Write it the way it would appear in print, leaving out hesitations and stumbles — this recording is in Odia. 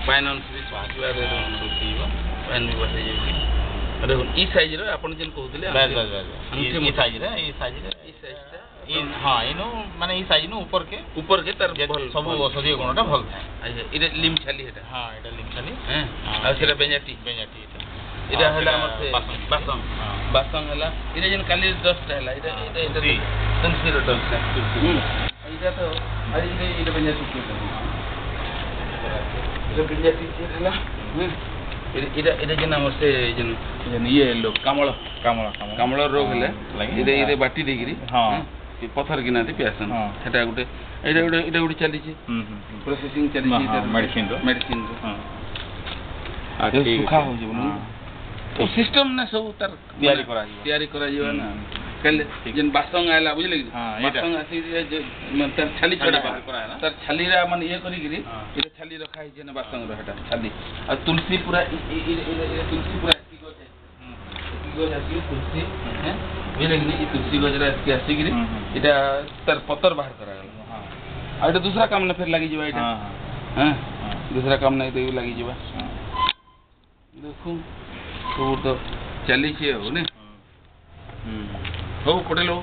ପାଇନ ବି ପାଇନ ବି ବସେଇ ଯାଉଛି ଦେଖୁନ ଇ ସାଇଜର ଆପଣ ଯେନ୍ କହୁଥିଲେ ଇ ସାଇଜରେ ହଁ ଇନୁ ମାନେ ଇ ସାଇଜ ନୁ ଉପରକେ ତାର ସବୁ ଔଷଧୀୟ ଗୁଣଟା ଭଲ ଥାଏ এটা লিম ছালি এটা হ্যাঁ এটা লিম ছালি হ্যাঁ আর সেটা বেঞ্জাটি এটা হলা আমার সে বাসং হলা এটা যেন কালি 10টা হলা এটা তুলসী র 10টা এইটা তো আর এটা বেঞ্জাটি এটা বেঞ্জাটি হলা এটা যেন আমার সে যেন ইয়ে লোক কামଳ ରୋଗ ହେଲେ ଏଇଟା ବାଟି ଦେଇକିରି ପଥର କିନାନ୍ତି ପିଆସନ୍ ସେଟା ଗୋଟେ ଏଇଟା ଗୋଟେ ଚାଲିଛି ପ୍ରୋସେସିଂ ଚାଲିଛି ମେଡିସିନ ସୁଖା ହଉଛି ସିଷ୍ଟମ ନା ସବୁ ତାର ତିଆରି କରାଯିବ ନା କହିଲେ ଯେନ୍ ବାସଙ୍ଗ ଆଇଲା ବୁଝିଲେ କି ବାସଙ୍ଗ ଆସିକି ତାର ଛାଲି ଛଡା ତାର ଛାଲିରା ମାନେ ଇଏ କରିକିରି ଏଇଟା ଛାଲି ରଖା ହେଇଛି ନା ବାସଙ୍ଗର ସେଟା ଛାଲି ଆଉ ତୁଳସୀ ପୁରା ତୁଳସୀ ପୁରା तुलसी बुझे कि तुलसी गजरा आसिक तार पतर बाहर करा दूसरा काम ना फिर लगी दूसरा काम ना लगी देखू सब तो चली हो कोटे लो।